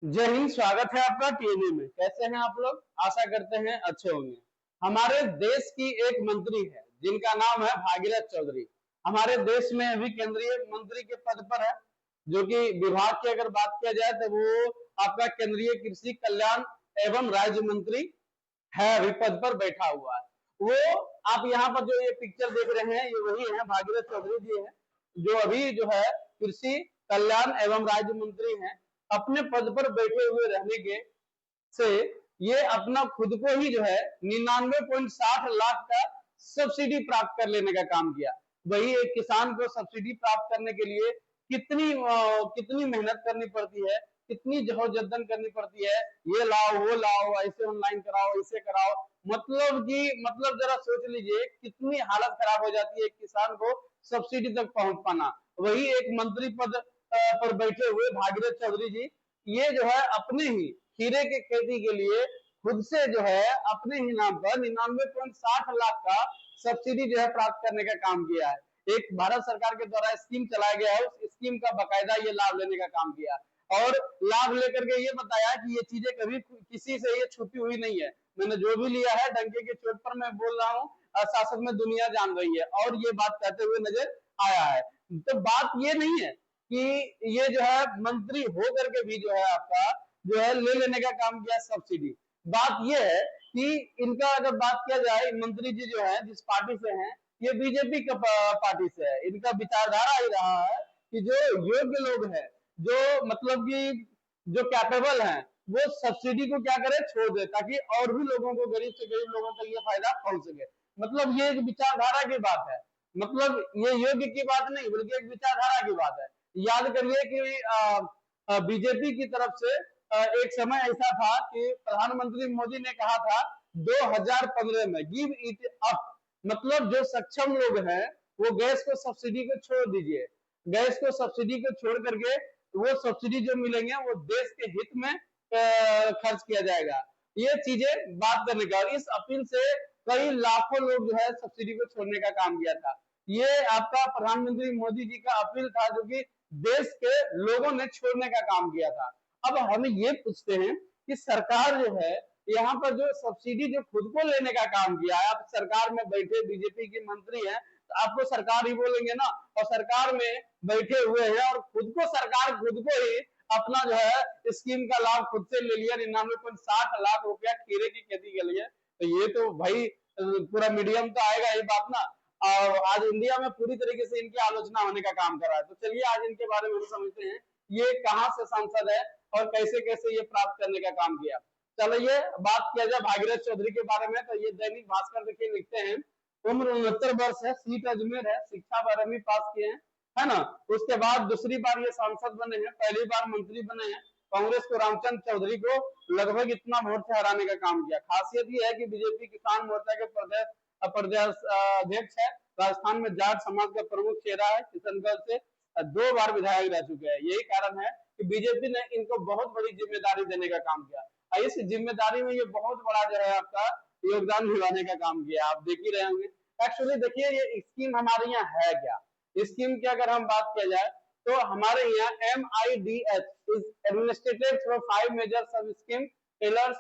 जय हिंद। स्वागत है आपका टीएनए में। कैसे हैं आप लोग? आशा करते हैं अच्छे होंगे। हमारे देश की एक मंत्री है जिनका नाम है भागीरथ चौधरी। हमारे देश में अभी केंद्रीय मंत्री के पद पर है, जो कि विभाग की अगर बात किया जाए तो वो आपका केंद्रीय कृषि कल्याण एवं राज्य मंत्री है, अभी पद पर बैठा हुआ है वो। आप यहाँ पर जो ये पिक्चर देख रहे हैं ये वही है, भागीरथ चौधरी जी हैं, जो अभी जो है कृषि कल्याण एवं राज्य मंत्री हैं। अपने पद पर बैठे हुए रहने के से ये अपना खुद को ही जो है 99.60 लाख का सब्सिडी प्राप्त कर लेने का काम किया। वही एक किसान को सब्सिडी प्राप्त करने के लिए कितनी मेहनत करनी पड़ती है, कितनी जद्दोजहद करनी पड़ती है। ये लाओ वो लाओ, ऐसे ऑनलाइन कराओ, ऐसे कराओ, मतलब जरा सोच लीजिए कितनी हालत खराब हो जाती है एक किसान को सब्सिडी तक पहुंच पाना। वही एक मंत्री पद पर बैठे हुए भागीरथ चौधरी जी, ये जो है अपने ही खीरे के खेती के लिए खुद से जो है अपने ही नाम पर 99.60 लाख का सब्सिडी जो है प्राप्त करने का काम किया है। एक भारत सरकार के द्वारा स्कीम चलाया गया है, उस स्कीम का बकायदा ये लाभ लेने का काम किया और लाभ लेकर के ये बताया कि ये चीजें कभी किसी से ये छुपी हुई नहीं है। मैंने जो भी लिया है डंके के चोट पर मैं बोल रहा हूँ, शासक में दुनिया जान रही है और ये बात कहते हुए नजर आया है। तो बात ये नहीं है कि ये जो है मंत्री हो करके भी जो है आपका जो है ले लेने का काम किया सब्सिडी। बात ये है कि इनका अगर बात किया जाए, मंत्री जी जो है जिस पार्टी से हैं ये बीजेपी का पार्टी से है। इनका विचारधारा ही रहा है कि जो योग्य लोग हैं, जो मतलब कि जो कैपेबल हैं, वो सब्सिडी को क्या करे, छोड़ दे, ताकि और भी लोगों को, गरीब से गरीब लोगों तक ये फायदा पहुंच सके। मतलब ये एक विचारधारा की बात है, मतलब ये योग्य की बात नहीं बल्कि एक विचारधारा की बात है। याद करिए कि बीजेपी की तरफ से एक समय ऐसा था कि प्रधानमंत्री मोदी ने कहा था 2015 में, गिव इट अप, मतलब जो सक्षम लोग हैं वो गैस को सब्सिडी को छोड़ दीजिए, गैस को सब्सिडी को छोड़ करके वो सब्सिडी जो मिलेंगे वो देश के हित में खर्च किया जाएगा। ये चीजें बात करने का, और इस अपील से कई लाखों लोग जो है सब्सिडी को छोड़ने का काम किया था। ये आपका प्रधानमंत्री मोदी जी का अपील था जो कि देश के लोगों ने छोड़ने का काम किया था। अब हम ये पूछते हैं कि सरकार जो है यहाँ पर जो सब्सिडी जो खुद को लेने का काम किया है, आप सरकार में बैठे बीजेपी के मंत्री हैं तो आपको सरकार ही बोलेंगे ना, और सरकार में बैठे हुए हैं और सरकार खुद को ही अपना जो है स्कीम का लाभ खुद से ले लिया 99.60 लाख रुपया खीरे की खेती के लिए। तो ये तो भाई पूरा मीडियम तो आएगा ये बात ना, और आज इंडिया में पूरी तरीके से इनकी आलोचना होने का काम कर रहा है। तो चलिए आज इनके बारे में समझते हैं, ये कहाँ से सांसद है और कैसे कैसे ये प्राप्त करने का काम किया। चलिए बात किया जाए भागीरथ चौधरी के बारे में, तो ये दैनिक भास्कर देखिए लिखते हैं, उम्र 69 वर्ष है, सीट अजमेर है, शिक्षा 12वीं पास किए हैं, है ना। उसके बाद दूसरी बार ये सांसद बने हैं, पहली बार मंत्री बने हैं। कांग्रेस को रामचंद्र चौधरी को लगभग इतना वोट से हराने का काम किया। खासियत ये है कि बीजेपी किसान मोर्चा के प्रदेश अध्यक्ष है, राजस्थान में जाट समाज का प्रमुख चेहरा है, किशनगढ़ से 2 बार विधायक रह चुके हैं। यही कारण है कि बीजेपी ने इनको बहुत बड़ी जिम्मेदारी देने का काम किया। इस जिम्मेदारी में ये बहुत बड़ा जो है आपका योगदान निभाने का काम किया, आप देख ही रहे होंगे। एक्चुअली देखिए ये स्कीम हमारे यहाँ है क्या, स्कीम की अगर हम बात किया जाए तो हमारे यहाँ MIDS is administered through 5 major sub scheme tailors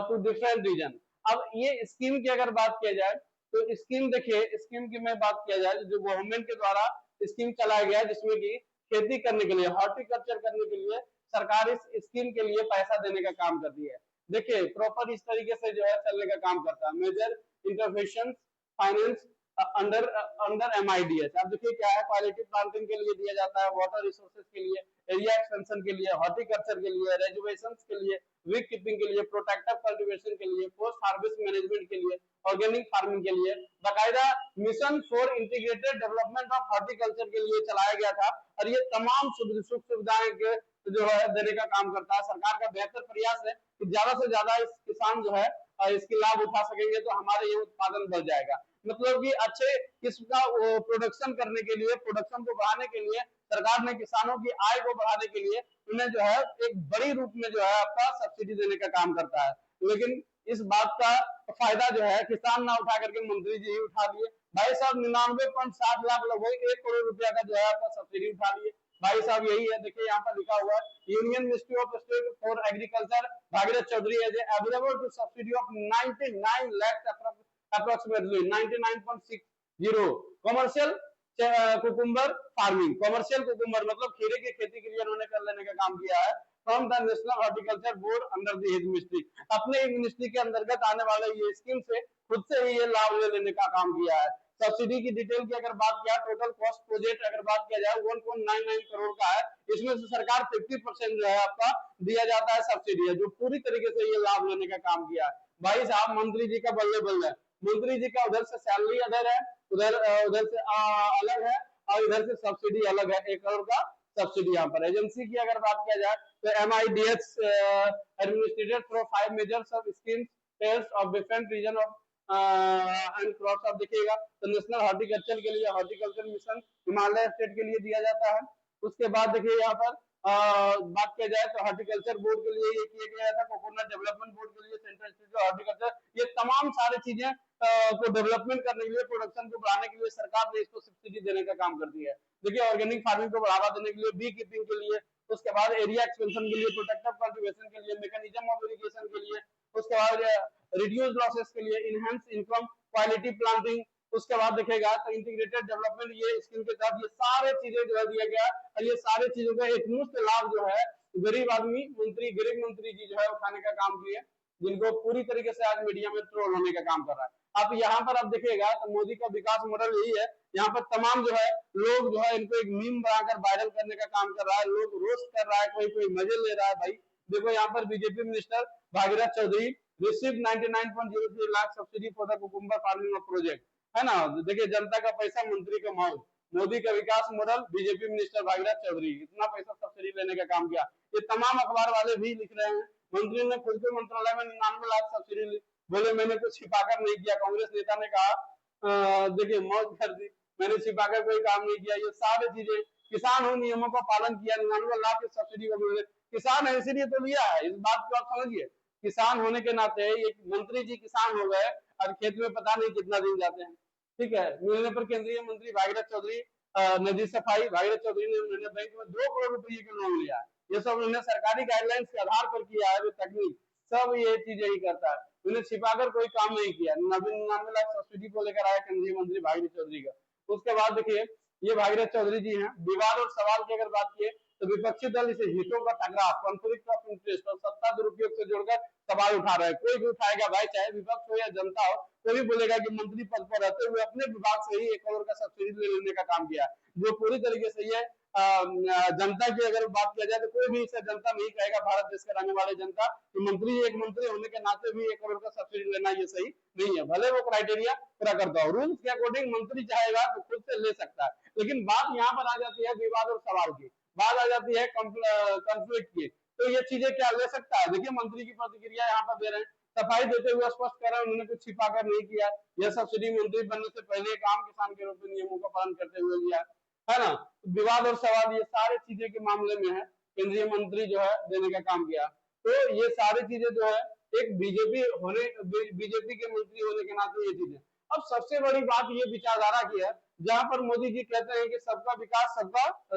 to different region. अब ये स्कीम की अगर बात किया जाए तो स्कीम देखिए, स्कीम की मैं बात किया जाए जो गवर्नमेंट के द्वारा स्कीम चलाया गया है, जिसमें कि खेती करने के लिए, हॉर्टिकल्चर करने के लिए सरकार इस स्कीम के लिए पैसा देने का काम करती है। देखिए प्रॉपर इस तरीके से जो है चलने का काम करता है, major intervention finance under under MIDS। आप देखिए क्या है, क्वालिटी प्लांटिंग के लिए दिया जाता है, वाटर रिसोर्सेज के लिए, एरिया एक्सटेंशन के लिए, हॉर्टिकल्चर के लिए, रेजुवेशन के लिए, वीक कीपिंग के लिए, प्रोटेक्टिव कल्टीवेशन के लिए, पोस्ट हार्वेस्ट मैनेजमेंट के लिए, ऑर्गेनिक फार्मिंग के लिए, बाकायदा mission for integrated development of horticulture के लिए चलाया गया था। और ये तमाम सुख सुविधाएं के जो है देने का काम करता है। सरकार का बेहतर प्रयास है कि ज्यादा से ज्यादा इस किसान जो है इसकी लाभ उठा सकेंगे तो हमारे ये उत्पादन बढ़ जाएगा। मतलब कि अच्छे किस्म का प्रोडक्शन करने के लिए, प्रोडक्शन को बढ़ाने के लिए सरकार ने किसानों की आय को बढ़ाने के लिए उन्हें जो है एक बड़ी रूप में जो है आपका सब्सिडी देने का काम करता है। लेकिन इस बात का फायदा जो है किसान ना उठा करके मंत्री जी ही उठा लिए। भाई साहब 99.60 लाख, लगभग 1 करोड़ रुपया का जो है आपका सब्सिडी उठा लिए। भाई साहब यही है, देखिए यहाँ पर लिखा हुआ है union ministry of state for agriculture Bhagirath Chaudhary as available to subsidy of 99 lakh approximately 99.60 commercial cucumber farming. Commercial cucumber मतलब खीरे की खेती के लिए उन्होंने कर लेने का काम किया है from the national horticulture board under the his ministry. अपने मिनिस्ट्री के अंतर्गत आने वाले ये स्कीम से खुद से ही ये लाभ ले लेने का काम किया है। सब्सिडी की डिटेल की अगर बात किया, टोटल कॉस्ट प्रोजेक्ट अगर बात किया जाए 1.99 करोड़ का है। इसमें से सरकार 50% जो है आपका दिया जाता है सब्सिडी है, जो पूरी तरीके से ये लाभ लेने का काम किया है। भाई साहब मंत्री जी का बल्ले बल्ले, मंत्री जी का उधर से सैलरी अदर है, उधर से अलग है, और इधर से सब्सिडी अलग है, 1 करोड़ का सब्सिडी यहाँ पर। एजेंसी की अगर बात किया जाए तो MIDH administered through 5 measures of schemes tails of different region of and crops. आप देखिएगा तो नेशनल हॉर्टिकल्चर के लिए हॉर्टिकल्चर मिशन हिमालय स्टेट के लिए दिया जाता है। उसके बाद देखिए यहाँ पर बात किया जाए तो हॉर्टिकल्चर बोर्ड के लिए ये किया गया था, कोकोनट डेवलपमेंट बोर्ड के लिए, सेंट्रल इंस्टीट्यूट ऑफ हॉर्टिकल्चर, ये तमाम सारी चीजें को डेवलपमेंट करने के लिए, प्रोडक्शन को बढ़ाने के लिए सरकार ने इसको सब्सिडी देने का काम करती है। देखिए ऑर्गेनिक फार्मिंग को बढ़ावा देने के लिए, बी कीपिंग के लिए, उसके बाद एरिया एक्सपेंशन के लिए, प्रोटेक्टिव कल्टीवेशन के लिए, मैकेनिज्म ऑफ इरिगेशन के लिए, उसके बाद रिड्यूस लॉसेस के लिए, इनहेंस इनकम, क्वालिटी प्लांटिंग, उसके बाद देखेगा तो इंटीग्रेटेड डेवलपमेंट, ये स्कीम के तहत ये सारे चीजें जो है दिया गया, और ये सारे चीजों का एक मुफ्त लाभ जो है गरीब आदमी मंत्री, गरीब मंत्री जी जो है उठाने का काम किए, जिनको पूरी तरीके से आज मीडिया में ट्रोल होने का काम कर रहा है। आप यहाँ पर आप देखिएगा तो मोदी का विकास मॉडल यही है, यहाँ पर तमाम जो है लोग जो है इनको एक मीम बनाकर वायरल करने का काम कर रहा है, लोग रोस्ट कर रहा है, कोई कोई मजे ले रहा है। भाई देखो यहाँ पर BJP minister Bhagirath Chaudhary receive 99.03 lakh subsidy for the cucumber farming project, है ना। देखिए जनता का पैसा मंत्री का मौज, मोदी का विकास model, BJP minister Bhagirath Choudhary, इतना पैसा सब्सिडी लेने का काम किया। ये तमाम अखबार वाले भी लिख रहे हैं। मंत्री ने खुद के मंत्रालय में 99 लाख सब्सिडी बोले, मैंने कुछ छिपाकर नहीं किया। कांग्रेस नेता ने कहा देखिए मौज कर दी, मैंने छिपाकर कोई काम नहीं किया। ये सारी चीजें, किसान हो नियमों का पालन किया, 99 लाख की सब्सिडी को मिले, किसान है इसीलिए तो लिया है। इस बात को आप समझिए, किसान होने के नाते एक मंत्री जी किसान हो गए और खेत में पता नहीं कितना दिन जाते हैं। ठीक है, मिलने पर केंद्रीय मंत्री भागीरथ चौधरी नदी सफाई, भागीरथ चौधरी ने उन्होंने बैंक में 2 करोड़ रुपए का लोन लिया है। ये सब उन्होंने सरकारी गाइडलाइंस के आधार पर किया है, जो तकनीक सब ये चीजें ही करता है, उन्हें छिपाकर कोई काम नहीं किया। 99 लाख सब्सिडी को लेकर आया केंद्रीय मंत्री भागीरथ चौधरी का। उसके बाद देखिए ये भागीरथ चौधरी जी हैं। विवाद और सवाल की अगर बात किए तो विपक्षी दल इसे हितों का टकराव, कॉन्फ्लिक्ट ऑफ इंटरेस्ट और सत्ता दुरुपयोग से जोड़कर सवाल उठा रहा है। कोई भी उठाएगा भाई, चाहे विपक्ष हो या जनता हो, कोई भी बोलेगा कि मंत्री पद पर रहते हुए अपने विभाग से ही 1 करोड़ का सब्सिडी ले लेने का काम किया, जो पूरी तरीके से ये जनता की अगर बात किया जाए तो कोई भी इसे जनता नहीं कहेगा, भारत देश के रहने वाले जनता, कि मंत्री एक मंत्री होने के नाते भी 1 करोड़ का सब्सिडी लेना ये सही नहीं है, भले वो क्राइटेरिया पूरा करता हो। रूल्स के अकॉर्डिंग मंत्री चाहेगा तो खुद से ले सकता है, लेकिन बात यहाँ पर आ जाती है विवाद और सवाल की, बात आ जाती है कॉन्फ्लिक्ट की, तो ये चीजें क्या ले सकता है। देखिए मंत्री की प्रतिक्रिया यहाँ पर दे रहे हैं, सफाई देते हुए स्पष्ट कर रहे हैं उन्होंने कुछ छिपाकर नहीं किया। यह सब्सिडी मंत्री बनने से पहले काम किसान के रूप में नियमों का पालन करते हुए लिया है ना। विवाद और सवाल ये सारे चीजें के मामले में है, केंद्रीय मंत्री जो है देने का काम किया। तो ये सारी चीजें जो है एक बीजेपी के मंत्री होने के नाते ये चीजें। अब सबसे बड़ी बात ये विचारधारा की है, जहां पर मोदी जी कहते हैं कि सबका विकास,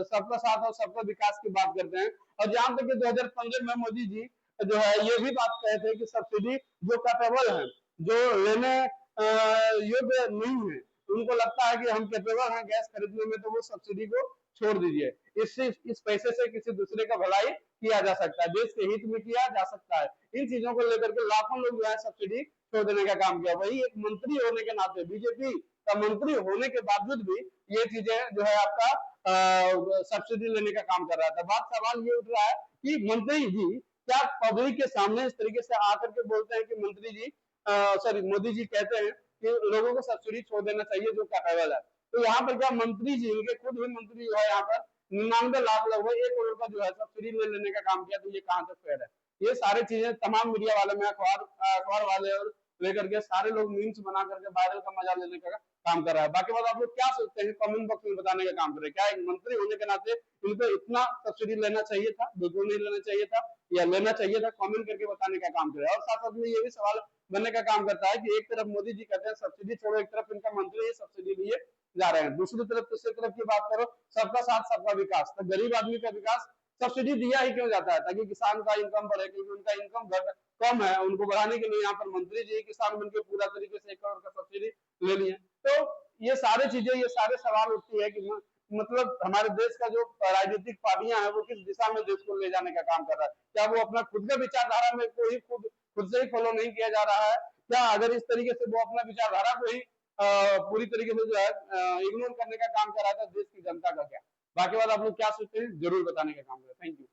सबका साथ और सबका विकास की बात करते हैं, और जहां तक 2015 में मोदी जी जो है ये भी बात कहे थे कि सब्सिडी जो कैपेबल है, जो लेने योग्य नहीं है, उनको लगता है कि हम कैपेबल हैं गैस खरीदने में, तो वो सब्सिडी को छोड़ दीजिए, इस पैसे से किसी दूसरे का भलाई किया जा सकता है, देश के हित में किया जा सकता है। इन चीजों को लेकर के लाखों लोग जो है सब्सिडी छोड़ देने का काम किया। वही एक मंत्री होने के नाते, बीजेपी का मंत्री होने के बावजूद भी ये चीजें जो है आपका सब्सिडी लेने का काम कर रहा था। बात सवाल ये उठ रहा है कि मंत्री जी क्या पब्लिक के सामने इस तरीके से आकर के बोलते हैं कि मंत्री जी सॉरी मोदी जी कहते हैं कि लोगों को सब्सिडी छोड़ देना चाहिए जो कैपेबल है, तो यहाँ पर क्या मंत्री जी, उनके खुद भी मंत्री जो है यहाँ पर 99 लाख लगभग 1 करोड़ का जो है सब्सिडी ले लेने का काम किया, तो ये कहाँ से फेयर है। ये सारी चीजें तमाम मीडिया वाले में, अखबार वाले और लेकर के सारे लोग मीम्स बना करके वायरल का मजा लेने का काम कर रहा है। बाकी बात आप लोग क्या सोचते हैं कमेंट बॉक्स में बताने का काम करें। क्या एक मंत्री होने के नाते इनको इतना सब्सिडी लेना चाहिए था, बिल्कुल नहीं लेना चाहिए था, या लेना चाहिए था, कमेंट करके बताने का काम करें। और साथ साथ में ये भी सवाल बनने का काम करता है कि एक तरफ मोदी जी कहते हैं सब्सिडी छोड़ो, एक तरफ इनका मंत्री ही सब्सिडी लिए जा रहे हैं। दूसरी तरफ तीसरी तरफ की बात करो, सबका साथ सबका विकास, तो गरीब आदमी का विकास सब्सिडी दिया ही क्यों जाता है, ताकि किसान का इनकम बढ़े, क्योंकि उनका इनकम कम है, उनको बढ़ाने के लिए यहाँ पर मंत्री जी किसान बन के पूरा तरीके से 1 करोड़ का सब्सिडी ले लिए। तो ये सारे चीजें, ये सारे सवाल उठती है कि मतलब हमारे देश का जो राजनीतिक पार्टियां हैं वो किस दिशा में देश को ले जाने का काम कर रहा है। क्या वो अपना खुद का विचारधारा में को ही खुद से ही फॉलो नहीं किया जा रहा है, क्या अगर इस तरीके से वो अपना विचारधारा को ही पूरी तरीके से जो है इग्नोर करने का काम कर रहा था देश की जनता का क्या। बाकी बात आप लोग क्या सोचते हैं जरूर बताने का काम करें। Thank you.